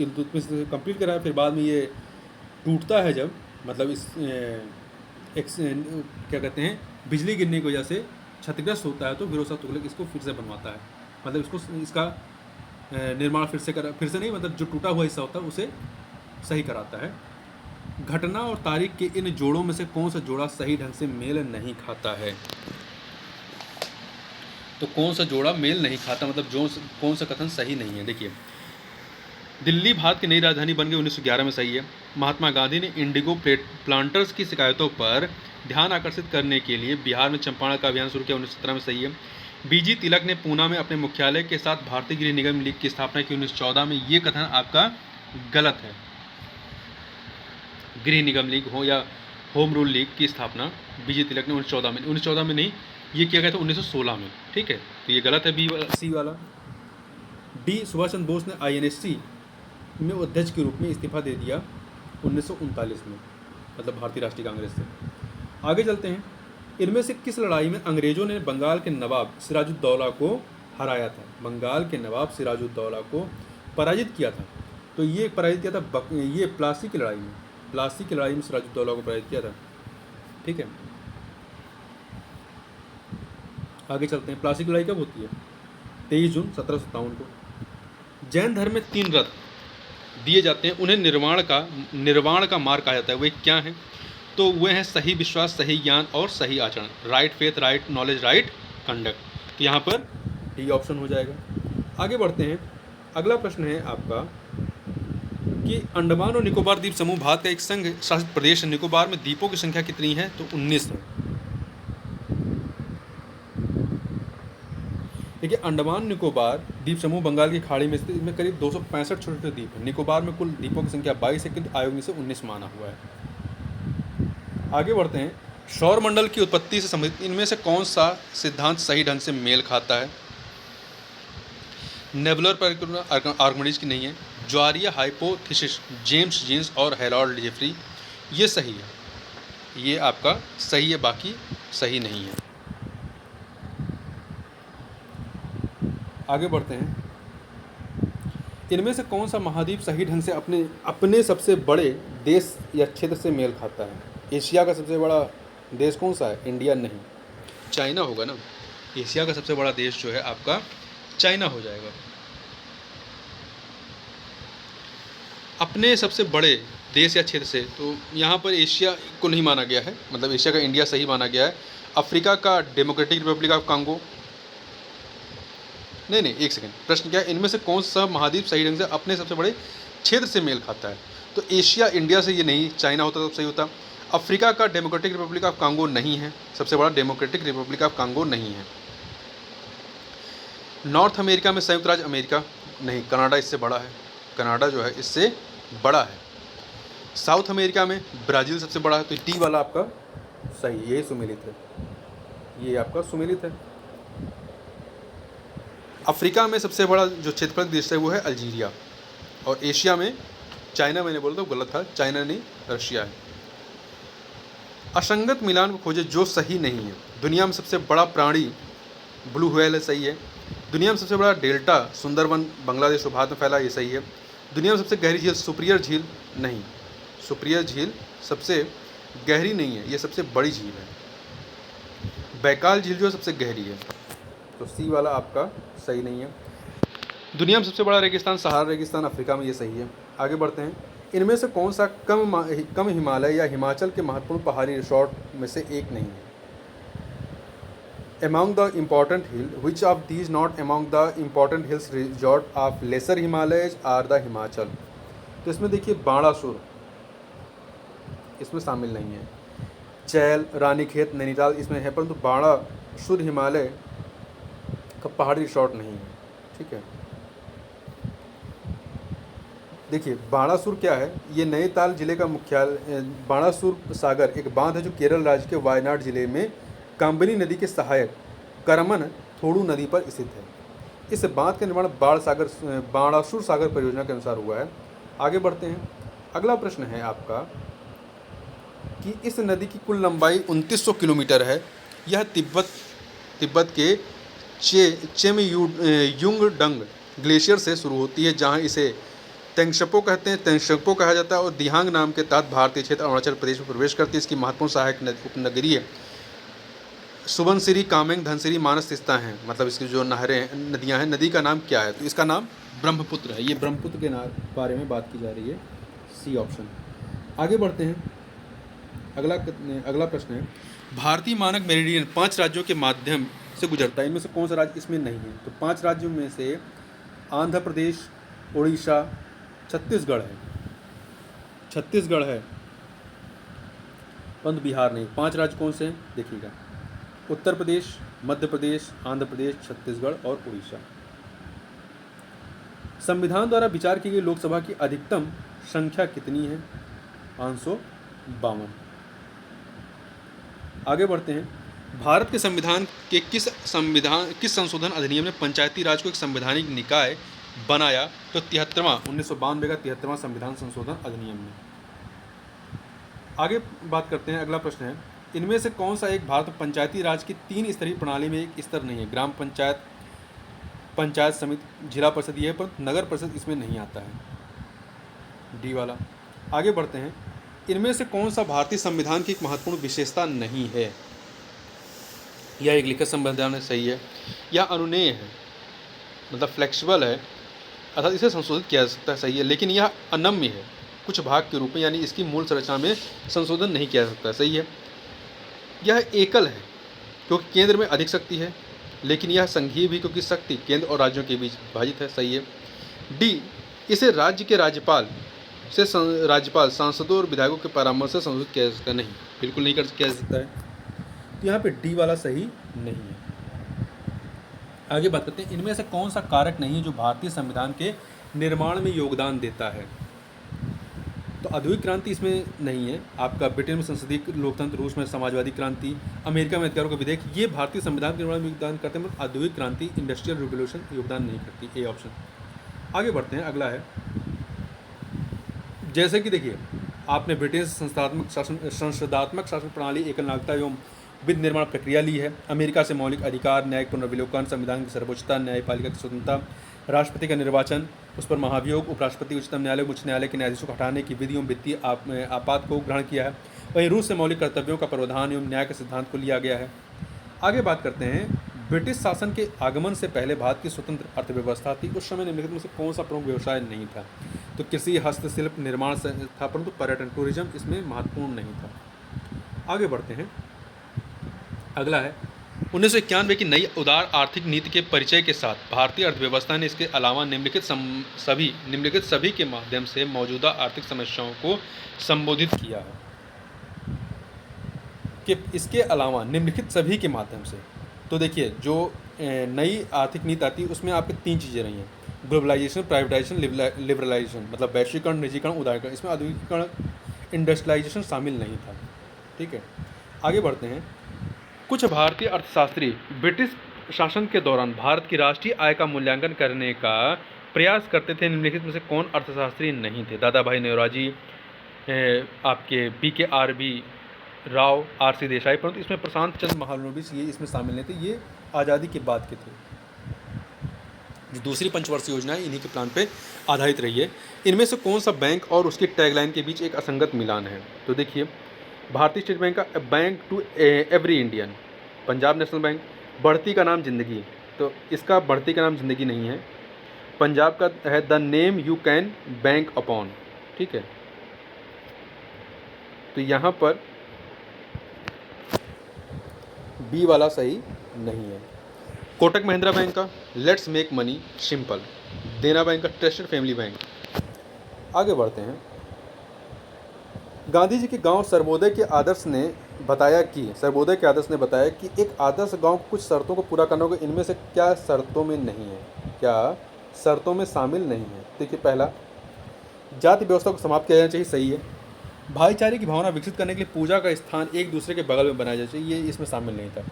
इल्तुतमिश ने कंप्लीट कराया, फिर बाद में ये टूटता है जब, मतलब इस क्या कहते हैं, बिजली गिरने की वजह से क्षतिग्रस्त होता है, तो फिरोज शाह तुगलक इसको फिर से बनवाता है, मतलब इसका निर्माण फिर से नहीं, मतलब जो टूटा हुआ हिस्सा होता है उसे सही कराता है। घटना और तारीख के इन जोड़ों में से कौन सा जोड़ा सही ढंग से मेल नहीं खाता है? तो कौन सा जोड़ा मेल नहीं खाता, मतलब कौन सा कथन सही नहीं है? देखिए, दिल्ली भारत की नई राजधानी बन गई 1911 में, सही है। महात्मा गांधी ने इंडिगो प्लांटर्स की शिकायतों पर ध्यान आकर्षित करने के लिए बिहार में चंपारण का अभियान शुरू किया 1917 में, सही है। बीजी तिलक ने पूना में अपने मुख्यालय के साथ भारतीय गृह निगम लीग की स्थापना की 1914 में, ये कथन आपका गलत है। गृह निगम लीग हो या होम रूल लीग की स्थापना बीजी तिलक ने 1914 में नहीं, ये किया गया था 1916 में, ठीक है। तो ये गलत है बी वाला, सी वाला। डी सुभाष चंद्र बोस ने आईएनएससी में अध्यक्ष के रूप में इस्तीफा दे दिया 1939 में, मतलब भारतीय राष्ट्रीय कांग्रेस से। आगे चलते हैं। इनमें से किस लड़ाई में अंग्रेजों ने बंगाल के नवाब सिराजुद्दौला को हराया था? बंगाल के नवाब सिराजुद्दौला को पराजित किया था। तो ये पराजित किया था ये प्लासी की लड़ाई में, प्लासी की लड़ाई में सिराजुद्दौला को पराजित किया था, ठीक है। आगे चलते हैं। प्लासी की लड़ाई कब होती है? 23 जून 1757 को। जैन धर्म में 3 रथ दिए जाते हैं, उन्हें निर्वाण का मार्ग कहा जाता है। वे क्या हैं? तो वे हैं सही विश्वास, सही ज्ञान और सही आचरण। Right faith, right knowledge, right conduct. तो यहाँ पर डी ऑप्शन हो जाएगा। आगे बढ़ते हैं। अगला प्रश्न है आपका कि अंडमान और निकोबार द्वीप समूह भारत का एक संघ शासित प्रदेश है। निकोबार में द्वीपों की संख्या कितनी है? तो 19 है। देखिए, अंडमान निकोबार द्वीप समूह बंगाल की खाड़ी में स्थित, इसमें करीब 265 छोटे छोटे द्वीप हैं। निकोबार में कुल द्वीपों की संख्या 22 है, किंतु आयोग ने इसे 19 माना हुआ है। आगे बढ़ते हैं। सौर मंडल की उत्पत्ति से संबंधित इनमें से कौन सा सिद्धांत सही ढंग से मेल खाता है? नेबुलर पर आर्किमिडीज की नहीं है। ज्वारीय हाइपोथेसिस, जेम्स जीन्स और हैरोल्ड जेफरी, ये सही है। ये आपका सही है, बाकी सही नहीं है। आगे बढ़ते हैं। इनमें से कौन सा महाद्वीप सही ढंग से अपने सबसे बड़े देश या क्षेत्र से मेल खाता है? एशिया का सबसे बड़ा देश कौन सा है? इंडिया नहीं, चाइना होगा ना। एशिया का सबसे बड़ा देश जो है आपका चाइना हो जाएगा। अपने सबसे बड़े देश या क्षेत्र से, तो यहाँ पर एशिया को नहीं माना गया है, मतलब एशिया का इंडिया सही माना गया है। अफ्रीका का डेमोक्रेटिक रिपब्लिक ऑफ कांगो, नहीं, एक सेकंड, प्रश्न क्या है? इनमें से कौन सा महाद्वीप सही ढंग से अपने सबसे बड़े क्षेत्र से मेल खाता है? तो एशिया इंडिया से ये नहीं, चाइना होता तो सही होता। अफ्रीका का डेमोक्रेटिक रिपब्लिक ऑफ कांगो नहीं है, सबसे बड़ा डेमोक्रेटिक रिपब्लिक ऑफ कांगो नहीं है। नॉर्थ अमेरिका में संयुक्त राज्य अमेरिका नहीं, कनाडा इससे बड़ा है, कनाडा जो है इससे बड़ा है। साउथ अमेरिका में ब्राज़ील सबसे बड़ा है, तो डी वाला आपका सही, ये सुमेलित है, ये आपका सुमेलित है। अफ्रीका में सबसे बड़ा जो क्षेत्रफल देश है वो है अल्जीरिया, और एशिया में चाइना, मैंने बोला तो गलत था, चाइना नहीं, रशिया है। असंगत मिलान को खोजे जो सही नहीं है। दुनिया में सबसे बड़ा प्राणी ब्लू व्हेल है, सही है। दुनिया में सबसे बड़ा डेल्टा सुंदरवन बांग्लादेश और भारत में फैला, ये सही है। दुनिया में सबसे गहरी झील सुपीरियर झील नहीं, सुपीरियर झील सबसे गहरी नहीं है, ये सबसे बड़ी झील है। बैकाल झील जो है सबसे गहरी है, तो सी वाला आपका सही नहीं है। दुनिया में सबसे बड़ा रेगिस्तान सहारा रेगिस्तान अफ्रीका में, ये सही है। आगे बढ़ते हैं। इनमें से कौन सा कम हिमालय या हिमाचल के महत्वपूर्ण पहाड़ी रिसोर्ट में से एक नहीं है? Among the important hill, which of these not among the important hills resort of lesser Himalayas are the Himachal? तो इसमें देखिए बाणासुर इसमें शामिल नहीं है, चैल, रानीखेत, नैनीताल इसमें है, परंतु बाणासुर हिमालय का पहाड़ी रिसोर्ट नहीं है, ठीक है। देखिए बाणासुर क्या है, ये नैनीताल जिले का मुख्यालय। बाणासुर सागर एक बांध है जो केरल राज्य के वायनाड जिले में कांबनी नदी के सहायक करमन थोड़ू नदी पर स्थित है। इस बांध का निर्माण बाणासुर सागर परियोजना के अनुसार हुआ है। आगे बढ़ते हैं। अगला प्रश्न है आपका कि इस नदी की कुल लंबाई 2900 किलोमीटर है। यह तिब्बत के चेमयुंगडंग ग्लेशियर से शुरू होती है, जहाँ इसे तेंगशपो कहते हैं, तेंगशपो कहा जाता है, और दिहांग नाम के तहत भारतीय क्षेत्र अरुणाचल प्रदेश में प्रवेश करती है। इसकी महत्वपूर्ण सहायक उपनगरीय सुबनसिरी, कामेंग, धनसिरी, मानस तिस्ता हैं, मतलब इसकी जो नदियां हैं, नदी का नाम क्या है? तो इसका नाम ब्रह्मपुत्र है। ये ब्रह्मपुत्र के बारे में बात की जा रही है, सी ऑप्शन। आगे बढ़ते हैं। अगला प्रश्न है, भारतीय मानक मेरिडियन 5 राज्यों के माध्यम से गुजरता है, इनमें से कौन सा राज्य इसमें नहीं है? तो 5 राज्यों में से आंध्र प्रदेश, उड़ीसा, छत्तीसगढ़ है, छत्तीसगढ़ है, परंतु बिहार नहीं। 5 राज्य कौन से हैं देखिएगा, उत्तर प्रदेश, मध्य प्रदेश, आंध्र प्रदेश, छत्तीसगढ़ और उड़ीसा। संविधान द्वारा विचार की गई लोकसभा की अधिकतम संख्या कितनी है? 552। आगे बढ़ते हैं। भारत के संविधान के किस संशोधन अधिनियम ने पंचायती राज को एक संवैधानिक निकाय बनाया? तो 73वां 1992 का 73वां संविधान संशोधन अधिनियम में। आगे बात करते हैं, अगला प्रश्न है, इनमें से कौन सा एक भारत पंचायती राज की 3 स्तरीय प्रणाली में एक स्तर नहीं है? ग्राम पंचायत, पंचायत समिति, जिला परिषद ये है, पर नगर परिषद इसमें नहीं आता है, डी वाला। आगे बढ़ते हैं, इनमें से कौन सा भारतीय संविधान की एक महत्वपूर्ण विशेषता नहीं है? यह एक लिखित संविधान है, सही है। यह अनुनेय है, मतलब फ्लेक्सिबल है, अर्थात इसे संशोधित किया जा सकता है, सही है। लेकिन यह अनम्य है, कुछ भाग के रूप में, यानी इसकी मूल संरचना में संशोधन नहीं किया जा सकता, सही है। यह एकल है क्योंकि केंद्र में अधिक शक्ति है, लेकिन यह संघीय भी क्योंकि शक्ति केंद्र और राज्यों के बीच विभाजित है, सही है। डी, इसे राज्य के राज्यपाल सांसदों और विधायकों के परामर्श से संशोधित किया जा सकता है, नहीं, बिल्कुल नहीं किया जा सकता है। तो यहाँ पे डी वाला सही नहीं है। आगे बात करते हैं, इनमें से कौन सा कारक नहीं है जो भारतीय संविधान के निर्माण में योगदान देता है? तो औद्योगिक क्रांति इसमें नहीं है। आपका ब्रिटेन में संसदीय लोकतंत्र, रूस में समाजवादी क्रांति, अमेरिका में अधिकारों का विधेयक, ये भारतीय संविधान के निर्माण में योगदान करते हैं, मगर औद्योगिक क्रांति, इंडस्ट्रियल रिवोल्यूशन योगदान नहीं करती, ए ऑप्शन। आगे बढ़ते हैं, अगला है, जैसे कि देखिए, आपने ब्रिटिश संसदात्मक शासन प्रणाली, एकल नागरिकता एवं विधि निर्माण प्रक्रिया ली है। अमेरिका से मौलिक अधिकार, न्यायिक पुनर्विलोकन, संविधान की सर्वोच्चता, न्यायपालिका की स्वतंत्रता, राष्ट्रपति का निर्वाचन, उस पर महाभियोग, उपराष्ट्रपति, उच्चतम न्यायालय, उच्च न्यायालय के न्यायाधीशों को हटाने की विधि एवं वित्तीय आपात को ग्रहण किया है। वहीं रूस से मौलिक कर्तव्यों का प्रावधान एवं न्याय के सिद्धांत को लिया गया है। आगे बात करते हैं, ब्रिटिश शासन के आगमन से पहले भारत की स्वतंत्र अर्थव्यवस्था थी। उस समय निम्नलिखित में से कौन सा प्रमुख व्यवसाय नहीं था? तो कृषि, हस्तशिल्प, निर्माण था, परंतु पर्यटन, टूरिज्म इसमें महत्वपूर्ण नहीं था। आगे बढ़ते हैं, अगला है, 1991 की नई उदार आर्थिक नीति के परिचय के साथ भारतीय अर्थव्यवस्था ने इसके अलावा निम्नलिखित सभी के माध्यम से मौजूदा आर्थिक समस्याओं को संबोधित किया है। कि इसके अलावा निम्नलिखित सभी के माध्यम से, तो देखिए, जो नई आर्थिक नीति आती है उसमें आपके 3 चीज़ें रही हैं, ग्लोबलाइजेशन, प्राइवेटाइजेशन, लिबरलाइजेशन, मतलब वैश्वीकरण, निजीकरण, उदारीकरण। इसमें औद्योगिकरण, इंडस्ट्रियलाइजेशन शामिल नहीं था, ठीक है। आगे बढ़ते हैं, कुछ भारतीय अर्थशास्त्री ब्रिटिश शासन के दौरान भारत की राष्ट्रीय आय का मूल्यांकन करने का प्रयास करते थे। निम्नलिखित में से कौन अर्थशास्त्री नहीं थे? दादा भाई नौरोजी, आपके PKRB राव, RC देसाई, परंतु इसमें प्रशांत चंद्र महालनोबिस ये इसमें शामिल नहीं थे, ये आज़ादी के बाद के थे। जो दूसरी पंचवर्षीय योजना है इन्हीं के प्लान पे आधारित रही है। इनमें से कौन सा बैंक और उसकी टैगलाइन के बीच एक असंगत मिलान है? तो देखिए, भारतीय स्टेट बैंक का bank to every Indian, Punjab National Bank, बढ़ती का नाम जिंदगी, तो इसका बढ़ती का नाम जिंदगी नहीं है। पंजाब का है the name you can bank upon, ठीक है। तो यहाँ पर बी वाला सही नहीं है। कोटक महिंद्रा बैंक का लेट्स मेक मनी सिंपल, देना बैंक का ट्रस्टेड फैमिली बैंक। आगे बढ़ते हैं, गांधी जी के गांव सर्वोदय के आदर्श ने बताया कि एक आदर्श गांव को कुछ शर्तों को पूरा करना होगा। इनमें से क्या शर्तों में नहीं है, क्या शर्तों में शामिल नहीं है? देखिए, पहला, जाति व्यवस्था को समाप्त किया जाना चाहिए, सही है। भाईचारे की भावना विकसित करने के लिए पूजा का स्थान एक दूसरे के बगल में बनाया जाना चाहिए, ये इसमें शामिल नहीं था।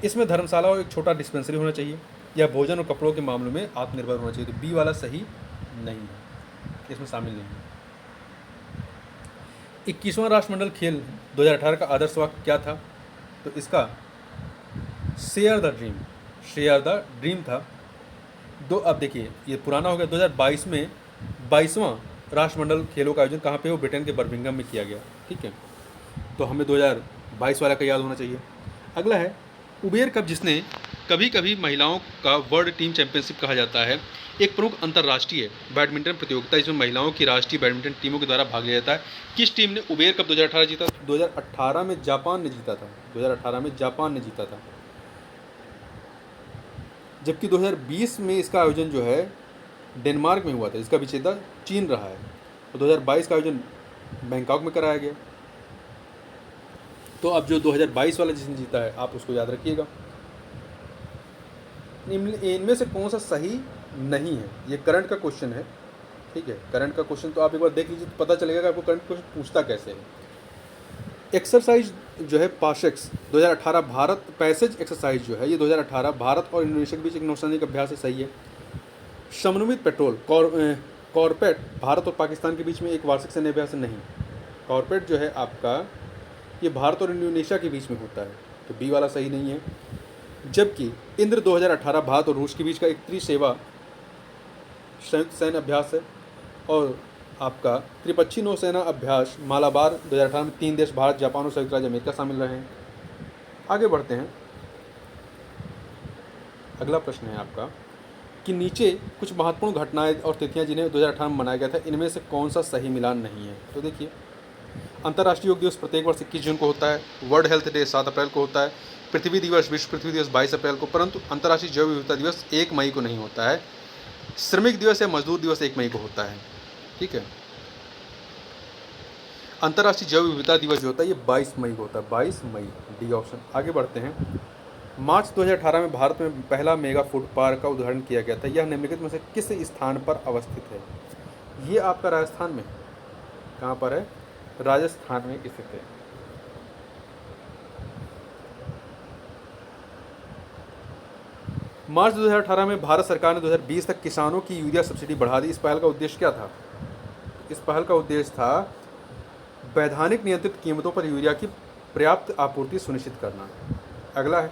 इसमें धर्मशाला और एक छोटा डिस्पेंसरी होना चाहिए, या भोजन और कपड़ों के मामलों में आत्मनिर्भर होना चाहिए। तो बी वाला सही नहीं है, इसमें शामिल नहीं है। 21वां राष्ट्रमंडल खेल 2018 का आदर्श वाक्य क्या था? तो इसका शेयर द ड्रीम था। अब देखिए, ये पुराना हो गया। 2022 में 22वां राष्ट्रमंडल खेलों का आयोजन कहाँ पे हो? ब्रिटेन के बर्मिंघम में किया गया, ठीक है। तो हमें 2022 वाला का याद होना चाहिए। अगला है, उबेर कप, जिसने कभी कभी महिलाओं का वर्ल्ड टीम चैंपियनशिप कहा जाता है, एक प्रमुख अंतर्राष्ट्रीय बैडमिंटन प्रतियोगिता जिसमें महिलाओं की राष्ट्रीय बैडमिंटन टीमों के द्वारा भाग लिया जाता है। किस टीम ने उबेर कप 2018 जीता? 2018 में जापान ने जीता था। जबकि 2020 में इसका आयोजन जो है डेनमार्क में हुआ था, इसका विजेता चीन रहा है। और 2022 का आयोजन बैंकॉक में कराया गया। तो अब जो 2022 वाला जिसने जीता है आप उसको याद रखिएगा। इनमें से कौन सा सही नहीं है, ये करंट का क्वेश्चन है, ठीक है। करंट का क्वेश्चन तो आप एक बार देख लीजिए तो पता चलेगा कि आपको करंट क्वेश्चन पूछता कैसे है। एक्सरसाइज जो है पाशेक्स 2018 भारत पैसेज एक्सरसाइज जो है ये 2018 भारत और इंडोनेशिया के बीच एक नौसैनिक अभ्यास है, सही है। समन्वित पेट्रोल कॉर्पेट भारत और पाकिस्तान के बीच में एक वार्षिक सैन्य अभ्यास नहीं। कॉर्पेट जो है आपका ये भारत और इंडोनेशिया के बीच में होता है, तो बी वाला सही नहीं है। जबकि इंद्र 2018 भारत और रूस के बीच का एक त्रिसेवा संयुक्त सैन्य अभ्यास है। और आपका त्रिपक्षीय नौसेना अभ्यास मालाबार 2018 में 3 देश भारत, जापान और संयुक्त राज्य अमेरिका शामिल रहे हैं। आगे बढ़ते हैं। अगला प्रश्न है आपका कि नीचे कुछ महत्वपूर्ण घटनाएं और तिथियां जिन्हें 2018 में मनाया गया था, इनमें से कौन सा सही मिलान नहीं है। तो देखिए, अंतर्राष्ट्रीय योग दिवस प्रत्येक वर्ष 21 जून को होता है। वर्ल्ड हेल्थ डे 7 अप्रैल को होता है। पृथ्वी दिवस, विश्व पृथ्वी दिवस 22 अप्रैल को, परंतु अंतर्राष्ट्रीय जैव विविधता दिवस 1 मई को नहीं होता है। श्रमिक दिवस या मजदूर दिवस 1 मई को होता है, ठीक है। अंतर्राष्ट्रीय जैव विविधता दिवस जो होता है ये 22 मई को होता है, 22 मई, डी ऑप्शन। आगे बढ़ते हैं। मार्च 2018 में भारत में पहला मेगा फूड पार्क का उद्घाटन किया गया था। यह निम्नलिखित में से किस स्थान पर अवस्थित है। ये आपका राजस्थान में, कहाँ पर है, राजस्थान में स्थित है। मार्च 2018 में भारत सरकार ने 2020 तक किसानों की यूरिया सब्सिडी बढ़ा दी। इस पहल का उद्देश्य क्या था। इस पहल का उद्देश्य था वैधानिक नियंत्रित कीमतों पर यूरिया की पर्याप्त आपूर्ति सुनिश्चित करना। अगला है,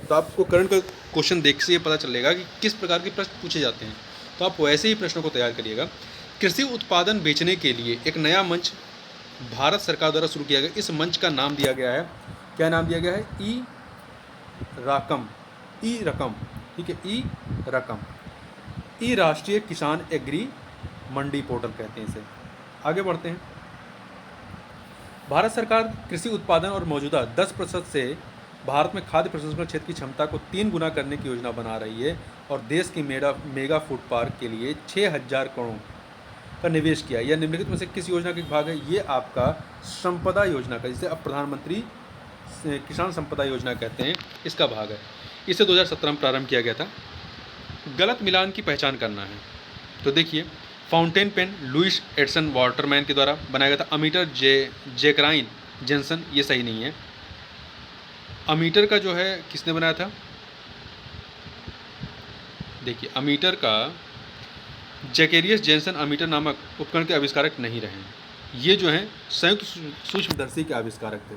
तो आपको करंट का क्वेश्चन देख से ये पता चलेगा कि किस प्रकार के प्रश्न पूछे जाते हैं, तो आप वैसे ही प्रश्नों को तैयार करिएगा। कृषि उत्पादन बेचने के लिए एक नया मंच भारत सरकार द्वारा शुरू किया गया। इस मंच का नाम दिया गया है, क्या नाम दिया गया है, ई रकम, ठीक है, ई रकम, ई राष्ट्रीय किसान एग्री मंडी पोर्टल कहते हैं इसे। आगे बढ़ते हैं। भारत सरकार कृषि उत्पादन और मौजूदा 10% से भारत में खाद्य प्रसंस्करण क्षेत्र की क्षमता को 3 गुना करने की योजना बना रही है और देश की मेगा फूड पार्क के लिए 6000 करोड़ का निवेश किया। यह निम्नलिखित में से किस योजना का भाग है। ये आपका संपदा योजना का, जिसे अब प्रधानमंत्री किसान संपदा योजना कहते हैं, इसका भाग है। इसे 2017 में प्रारंभ किया गया था। गलत मिलान की पहचान करना है, तो देखिए, fountain pen Louis Edison Waterman के द्वारा बनाया गया था। अमीटर जैकराइन जेनसन, ये सही नहीं है। अमीटर का जो है किसने बनाया था, देखिए, अमीटर का जैकेरियस जेनसन अमीटर नामक उपकरण के आविष्कारक नहीं रहे। ये जो हैं संयुक्त सूक्ष्मदर्शी के आविष्कारक थे।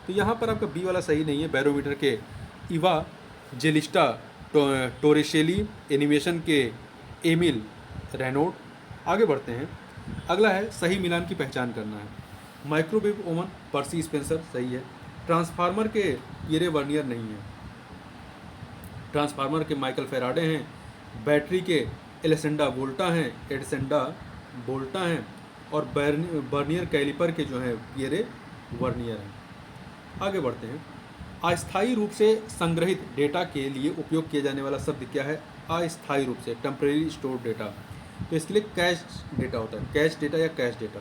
तो यहाँ पर आपका बी वाला सही नहीं है। बैरोमीटर के इवा जेलिस्टा टोरेशेली, एनिमेशन के एमिल रेनोड। आगे बढ़ते हैं। अगला है सही मिलान की पहचान करना है। माइक्रोवेव ओवन पर्सी स्पेंसर, सही है। ट्रांसफार्मर के पियरे वर्नियर नहीं है। ट्रांसफार्मर के माइकल फेराडे हैं। बैटरी के एलेसेंडा वोल्टा हैं और बर्नियर कैलिपर के जो हैं पियरे वर्नियर हैं। आगे बढ़ते हैं। अस्थायी रूप से संग्रहित डेटा के लिए उपयोग किया जाने वाला शब्द क्या है। अस्थायी रूप से, टेम्परेरी स्टोर डेटा, तो इसके लिए कैश डेटा होता है, कैश डेटा या कैश डेटा।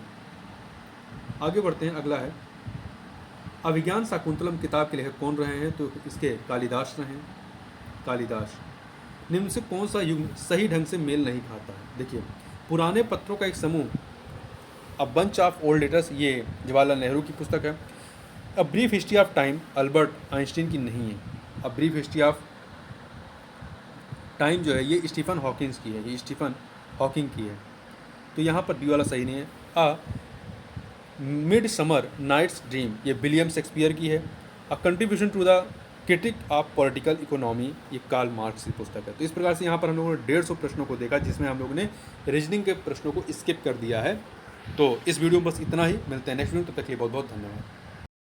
आगे बढ़ते हैं। अगला है अभिज्ञान शाकुंतलम किताब के लेखक कौन रहे हैं, तो इसके कालिदास रहे हैं, कालिदास। निम्न से कौन सा युग सही ढंग से मेल नहीं खाता है। देखिए, पुराने पत्रों का एक समूह, a bunch of old letters, ये जवाहरलाल नेहरू की पुस्तक है। A brief history of time Albert Einstein की नहीं है। A brief history of time जो है ये स्टीफन हॉकिंस की है, ये स्टीफन हॉकिंग की है। तो यहाँ पर बी वाला सही नहीं है। A midsummer night's dream, ये विलियम शेक्सपियर की है। A contribution to the critique of political economy, ये कार्ल मार्क्स की पुस्तक है। तो इस प्रकार से यहाँ पर हम लोगों ने 150 प्रश्नों को देखा, जिसमें हम लोगों ने रीजनिंग के प्रश्नों को स्किप कर दिया है। तो इस वीडियो में बस इतना ही। मिलते हैं नेक्स्ट वीडियो, तब तक के लिए बहुत बहुत धन्यवाद।